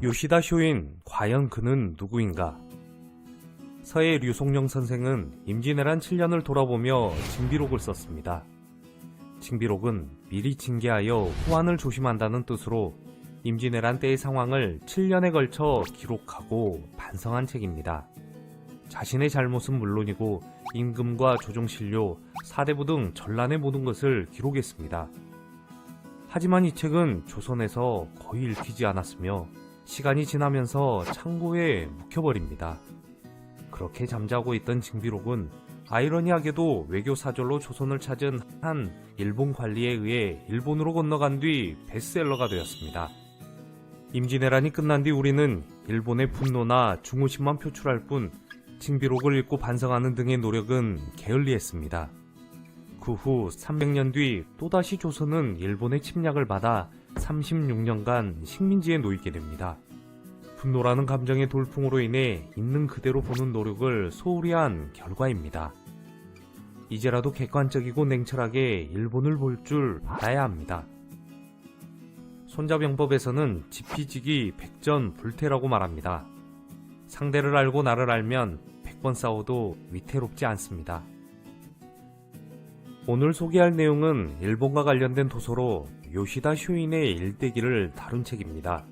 요시다 쇼인, 과연 그는 누구인가? 서해 류송영 선생은 임진왜란 7년을 돌아보며 징비록을 썼습니다. 징비록은 미리 징계하여 후환을 조심한다는 뜻으로 임진왜란 때의 상황을 7년에 걸쳐 기록하고 반성한 책입니다. 자신의 잘못은 물론이고 임금과 조정신료, 사대부 등 전란의 모든 것을 기록했습니다. 하지만 이 책은 조선에서 거의 읽히지 않았으며 시간이 지나면서 창고에 묵혀버립니다. 그렇게 잠자고 있던 징비록은 아이러니하게도 외교사절로 조선을 찾은 한 일본 관리에 의해 일본으로 건너간 뒤 베스트셀러가 되었습니다. 임진왜란이 끝난 뒤 우리는 일본의 분노나 중후심만 표출할 뿐 징비록을 읽고 반성하는 등의 노력은 게을리했습니다. 그 후 300년 뒤 또다시 조선은 일본의 침략을 받아 36년간 식민지에 놓이게 됩니다. 분노라는 감정의 돌풍으로 인해 있는 그대로 보는 노력을 소홀히 한 결과입니다. 이제라도 객관적이고 냉철하게 일본을 볼 줄 알아야 합니다. 손자병법에서는 지피지기 백전불태라고 말합니다. 상대를 알고 나를 알면 100번 싸워도 위태롭지 않습니다. 오늘 소개할 내용은 일본과 관련된 도서로 요시다 쇼인의 일대기를 다룬 책입니다.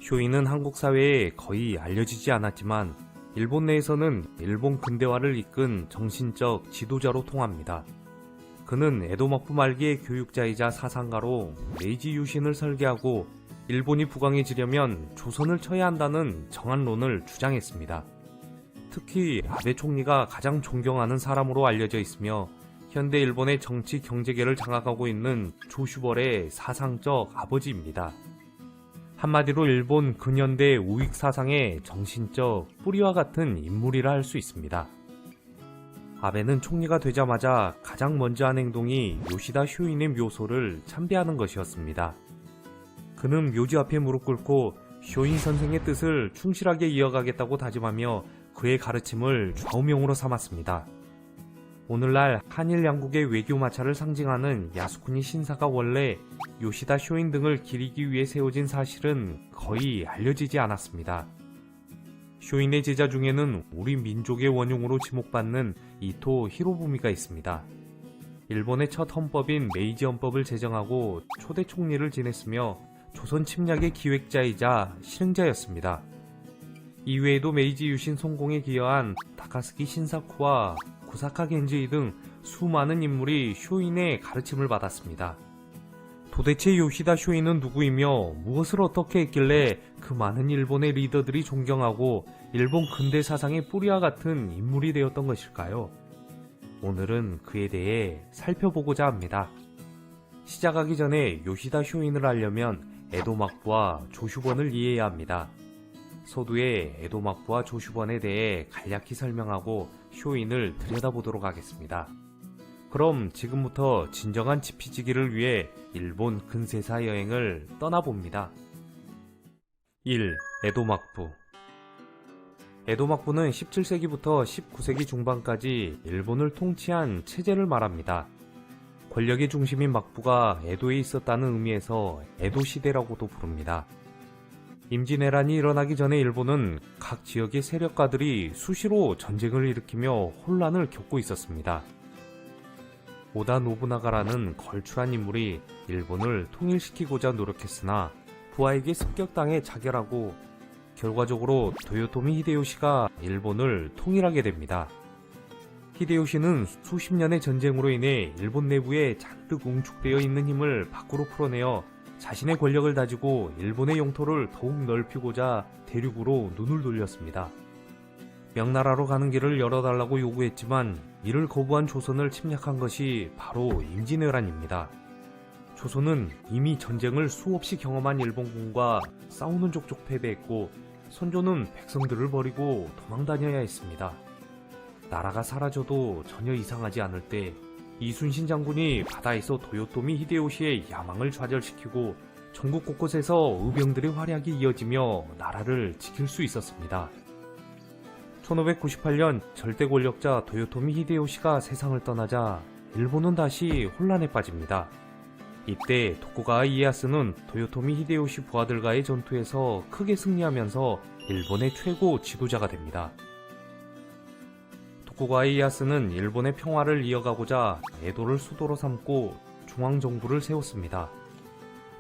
쇼인은 한국 사회에 거의 알려지지 않았지만 일본 내에서는 일본 근대화를 이끈 정신적 지도자로 통합니다. 그는 에도幕府말기의 교육자이자 사상가로 메이지 유신을 설계하고 일본이 부강해지려면 조선을 쳐야 한다는 정한론을 주장했습니다. 특히 아베 총리가 가장 존경하는 사람으로 알려져 있으며 현대 일본의 정치 경제계를 장악하고 있는 조슈벌의 사상적 아버지입니다. 한마디로 일본 근현대 우익 사상의 정신적 뿌리와 같은 인물이라 할 수 있습니다. 아베는 총리가 되자마자 가장 먼저 한 행동이 요시다 쇼인의 묘소를 참배하는 것이었습니다. 그는 묘지 앞에 무릎 꿇고 쇼인 선생의 뜻을 충실하게 이어가겠다고 다짐하며 그의 가르침을 좌우명으로 삼았습니다. 오늘날 한일 양국의 외교 마찰을 상징하는 야스쿠니 신사가 원래 요시다 쇼인 등을 기리기 위해 세워진 사실은 거의 알려지지 않았습니다. 쇼인의 제자 중에는 우리 민족의 원흉으로 지목받는 이토 히로부미가 있습니다. 일본의 첫 헌법인 메이지 헌법을 제정하고 초대 총리를 지냈으며 조선 침략의 기획자이자 실행자였습니다. 이외에도 메이지 유신 성공에 기여한 다카스키 신사쿠와 구사카 겐지이 등 수많은 인물이 쇼인의 가르침을 받았습니다. 도대체 요시다 쇼인은 누구이며 무엇을 어떻게 했길래 그 많은 일본의 리더들이 존경하고 일본 근대 사상의 뿌리와 같은 인물이 되었던 것일까요? 오늘은 그에 대해 살펴보고자 합니다. 시작하기 전에 요시다 쇼인을 알려면 에도 막부와 조슈번을 이해해야 합니다. 서두에 에도 막부와 조슈번에 대해 간략히 설명하고 쇼인을 들여다보도록 하겠습니다. 그럼 지금부터 진정한 지피지기를 위해 일본 근세사 여행을 떠나봅니다. 1. 에도 막부. 에도 막부는 17세기부터 19세기 중반까지 일본을 통치한 체제를 말합니다. 권력의 중심인 막부가 에도에 있었다는 의미에서 에도 시대라고도 부릅니다. 임진왜란이 일어나기 전에 일본은 각 지역의 세력가들이 수시로 전쟁을 일으키며 혼란을 겪고 있었습니다. 오다 노부나가라는 걸출한 인물이 일본을 통일시키고자 노력했으나 부하에게 습격당해 자결하고 결과적으로 도요토미 히데요시가 일본을 통일하게 됩니다. 히데요시는 수십 년의 전쟁으로 인해 일본 내부에 잔뜩 웅축되어 있는 힘을 밖으로 풀어내어 자신의 권력을 다지고 일본의 영토를 더욱 넓히고자 대륙으로 눈을 돌렸습니다. 명나라로 가는 길을 열어달라고 요구했지만 이를 거부한 조선을 침략한 것이 바로 임진왜란입니다. 조선은 이미 전쟁을 수없이 경험한 일본군과 싸우는 족족 패배했고 선조는 백성들을 버리고 도망다녀야 했습니다. 나라가 사라져도 전혀 이상하지 않을 때 이순신 장군이 바다에서 도요토미 히데요시의 야망을 좌절시키고 전국 곳곳에서 의병들의 활약이 이어지며 나라를 지킬 수 있었습니다. 1598년 절대 권력자 도요토미 히데요시가 세상을 떠나자 일본은 다시 혼란에 빠집니다. 이때 도쿠가와 이에야스는 도요토미 히데요시 부하들과의 전투에서 크게 승리하면서 일본의 최고 지도자가 됩니다. 도쿠가와 이에야스는 일본의 평화를 이어가고자 에도를 수도로 삼고 중앙정부를 세웠습니다.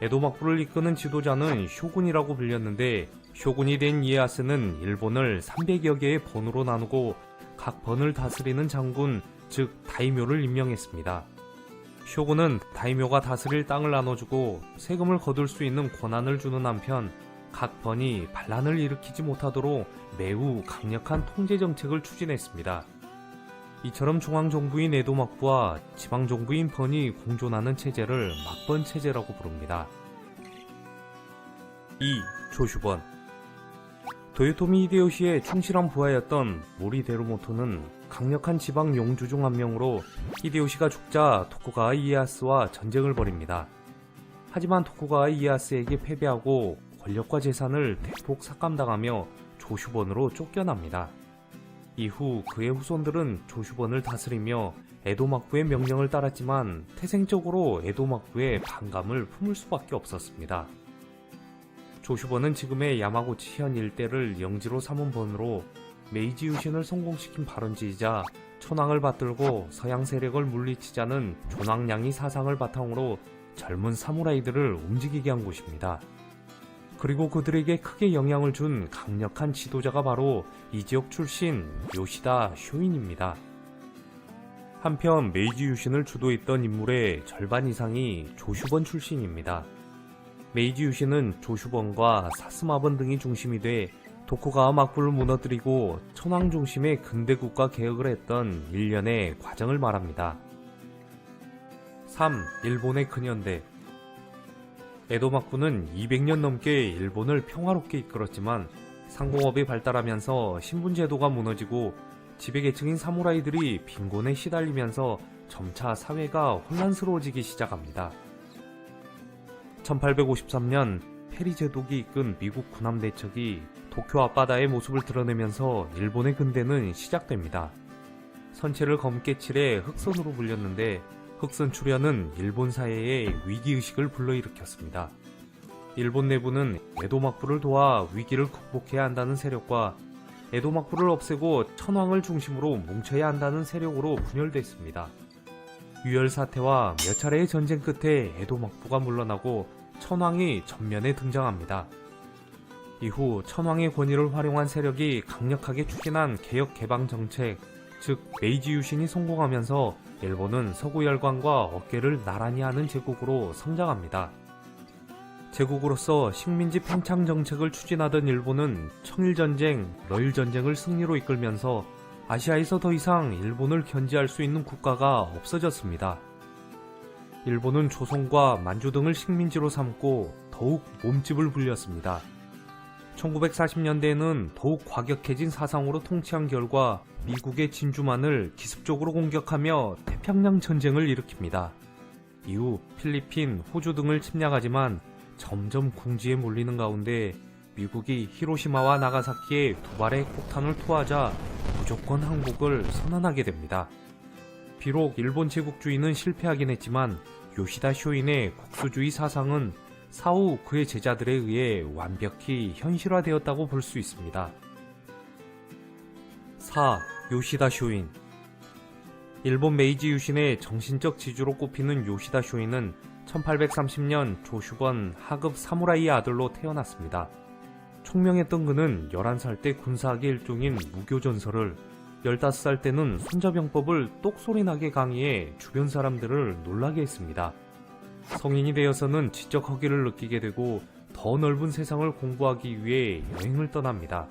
에도 막부를 이끄는 지도자는 쇼군이라고 불렸는데, 쇼군이 된 이에야스는 일본을 300여 개의 번으로 나누고 각 번을 다스리는 장군, 즉 다이묘를 임명했습니다. 쇼군은 다이묘가 다스릴 땅을 나눠주고 세금을 거둘 수 있는 권한을 주는 한편, 각 번이 반란을 일으키지 못하도록 매우 강력한 통제 정책을 추진했습니다. 이처럼 중앙정부인 에도 막부와 지방정부인 번이 공존하는 체제를 막번 체제라고 부릅니다. 2. 조슈번. 도요토미 히데요시의 충실한 부하였던 모리 데루모토는 강력한 지방 용주 중 한 명으로 히데요시가 죽자 도쿠가와 이에야스와 전쟁을 벌입니다. 하지만 도쿠가와 이에야스에게 패배하고 권력과 재산을 대폭 삭감당하며 조슈번으로 쫓겨납니다. 이후 그의 후손들은 조슈번을 다스리며 에도 막부의 명령을 따랐지만 태생적으로 에도 막부의 반감을 품을 수밖에 없었습니다. 조슈번은 지금의 야마구치 현 일대를 영지로 삼은 번으로 메이지 유신을 성공시킨 발원지이자 천황을 받들고 서양 세력을 물리치자는 존왕양이 사상을 바탕으로 젊은 사무라이들을 움직이게 한 곳입니다. 그리고 그들에게 크게 영향을 준 강력한 지도자가 바로 이 지역 출신 요시다 쇼인입니다. 한편 메이지 유신을 주도했던 인물의 절반 이상이 조슈번 출신입니다. 메이지 유신은 조슈번과 사스마번 등이 중심이 돼 도쿠가와 막부를 무너뜨리고 천황 중심의 근대국가 개혁을 했던 일련의 과정을 말합니다. 3. 일본의 근현대. 에도 막부는 200년 넘게 일본을 평화롭게 이끌었지만 상공업이 발달하면서 신분제도가 무너지고 지배계층인 사무라이들이 빈곤에 시달리면서 점차 사회가 혼란스러워지기 시작합니다. 1853년 페리 제독이 이끈 미국 군함대첩이 도쿄 앞바다의 모습을 드러내면서 일본의 근대는 시작됩니다. 선체를 검게 칠해 흑선으로 불렸는데 흑선 출현은 일본 사회에 위기의식을 불러일으켰습니다. 일본 내부는 에도 막부를 도와 위기를 극복해야 한다는 세력과 에도 막부를 없애고 천황을 중심으로 뭉쳐야 한다는 세력으로 분열됐습니다. 유혈 사태와 몇 차례의 전쟁 끝에 에도 막부가 물러나고 천황이 전면에 등장합니다. 이후 천황의 권위를 활용한 세력이 강력하게 추진한 개혁 개방 정책, 즉 메이지 유신이 성공하면서 일본은 서구 열강과 어깨를 나란히 하는 제국으로 성장합니다. 제국으로서 식민지 팽창 정책을 추진하던 일본은 청일전쟁, 러일전쟁을 승리로 이끌면서 아시아에서 더 이상 일본을 견제할 수 있는 국가가 없어졌습니다. 일본은 조선과 만주 등을 식민지로 삼고 더욱 몸집을 불렸습니다. 1940년대에는 더욱 과격해진 사상으로 통치한 결과 미국의 진주만을 기습적으로 공격하며 태평양 전쟁을 일으킵니다. 이후 필리핀, 호주 등을 침략하지만 점점 궁지에 몰리는 가운데 미국이 히로시마와 나가사키에 두 발의 폭탄을 투하하자 무조건 항복을 선언하게 됩니다. 비록 일본 제국주의는 실패하긴 했지만 요시다 쇼인의 국수주의 사상은 사후 그의 제자들에 의해 완벽히 현실화되었다고 볼 수 있습니다. 4. 요시다 쇼인. 일본 메이지 유신의 정신적 지주로 꼽히는 요시다 쇼인은 1830년 조슈번 하급 사무라이의 아들로 태어났습니다. 총명했던 그는 11살 때 군사학의 일종인 무교전설을, 15살 때는 손자병법을 똑소리나게 강의해 주변 사람들을 놀라게 했습니다. 성인이 되어서는 지적 허기를 느끼게 되고 더 넓은 세상을 공부하기 위해 여행을 떠납니다.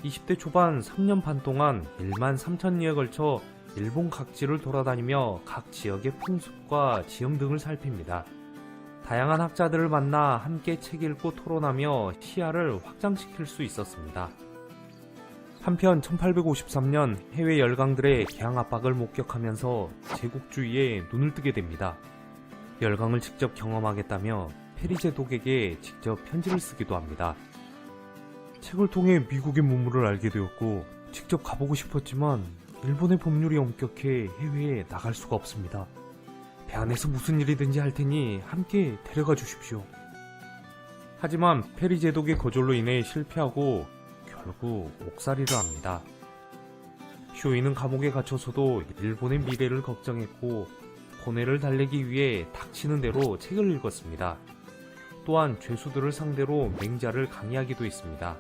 20대 초반 3년 반 동안 1만 3천리에 걸쳐 일본 각지를 돌아다니며 각 지역의 풍습과 지형 등을 살핍니다. 다양한 학자들을 만나 함께 책 읽고 토론하며 시야를 확장시킬 수 있었습니다. 한편 1853년 해외 열강들의 개항 압박을 목격하면서 제국주의에 눈을 뜨게 됩니다. 열강을 직접 경험하겠다며 페리 제독에게 직접 편지를 쓰기도 합니다. 책을 통해 미국의 문물을 알게 되었고 직접 가보고 싶었지만 일본의 법률이 엄격해 해외에 나갈 수가 없습니다. 배 안에서 무슨 일이든지 할 테니 함께 데려가 주십시오. 하지만 페리 제독의 거절로 인해 실패하고 결국 옥살이를 합니다. 쇼이는 감옥에 갇혀서도 일본의 미래를 걱정했고 고뇌를 달래기 위해 닥치는 대로 책을 읽었습니다. 또한 죄수들을 상대로 맹자를 강의하기도 했습니다.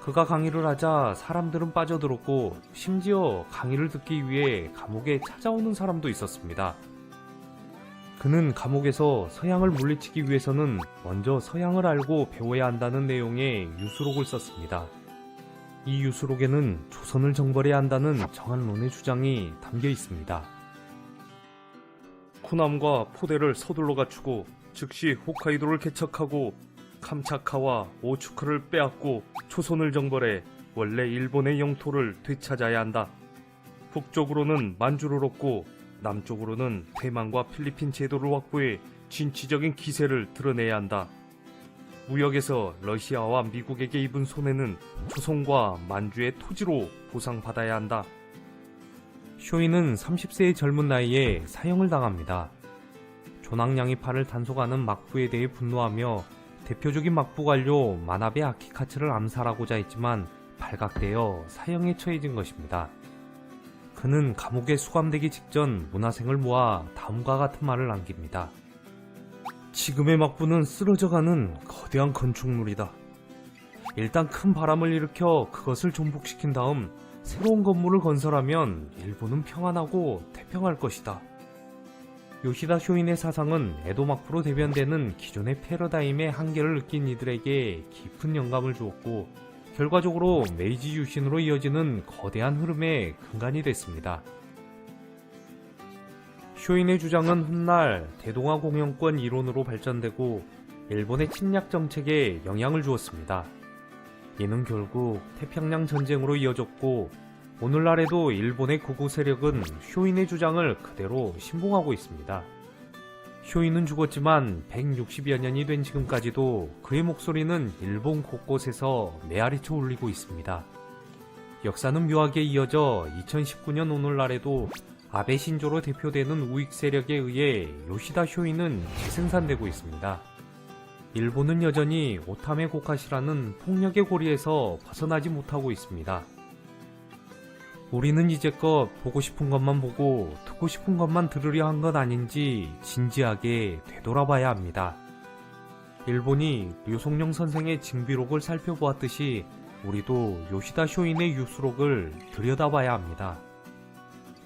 그가 강의를 하자 사람들은 빠져들었고 심지어 강의를 듣기 위해 감옥에 찾아오는 사람도 있었습니다. 그는 감옥에서 서양을 물리치기 위해서는 먼저 서양을 알고 배워야 한다는 내용의 유수록을 썼습니다. 이 유수록에는 조선을 정벌해야 한다는 정한론의 주장이 담겨 있습니다. 쿠남과 포대를 서둘러 갖추고 즉시 홋카이도를 개척하고 캄차카와 오츠쿠를 빼앗고 조선을 정벌해 원래 일본의 영토를 되찾아야 한다. 북쪽으로는 만주를 얻고 남쪽으로는 대만과 필리핀 제도를 확보해 진취적인 기세를 드러내야 한다. 무역에서 러시아와 미국에게 입은 손해는 조선과 만주의 토지로 보상받아야 한다. 쇼이는 30세의 젊은 나이에 사형을 당합니다. 존왕양이파를 단속하는 막부에 대해 분노하며 대표적인 막부 관료 마나베 아키카츠를 암살하고자 했지만 발각되어 사형에 처해진 것입니다. 그는 감옥에 수감되기 직전 문화생을 모아 다음과 같은 말을 남깁니다. 지금의 막부는 쓰러져가는 거대한 건축물이다. 일단 큰 바람을 일으켜 그것을 전복시킨 다음 새로운 건물을 건설하면 일본은 평안하고 태평할 것이다. 요시다 쇼인의 사상은 에도 막부로 대변되는 기존의 패러다임의 한계를 느낀 이들에게 깊은 영감을 주었고 결과적으로 메이지 유신으로 이어지는 거대한 흐름의 근간이 됐습니다. 쇼인의 주장은 훗날 대동아 공영권 이론으로 발전되고 일본의 침략 정책에 영향을 주었습니다. 이는 결국 태평양 전쟁으로 이어졌고 오늘날에도 일본의 극우 세력은 쇼인의 주장을 그대로 신봉하고 있습니다. 쇼인은 죽었지만 160여 년이 된 지금까지도 그의 목소리는 일본 곳곳에서 메아리쳐 울리고 있습니다. 역사는 묘하게 이어져 2019년 오늘날에도 아베 신조로 대표되는 우익 세력에 의해 요시다 쇼인은 재생산되고 있습니다. 일본은 여전히 오타메 고카시라는 폭력의 고리에서 벗어나지 못하고 있습니다. 우리는 이제껏 보고 싶은 것만 보고 듣고 싶은 것만 들으려 한 것 아닌지 진지하게 되돌아봐야 합니다. 일본이 류송룡 선생의 징비록을 살펴보았듯이 우리도 요시다 쇼인의 유수록을 들여다봐야 합니다.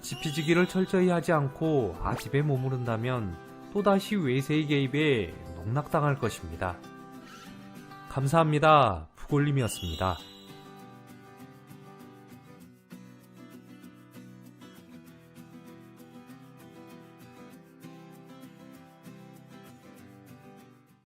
지피지기를 철저히 하지 않고 아집에 머무른다면 또다시 외세의 개입에 농락당할 것입니다. 감사합니다. 부골님이었습니다.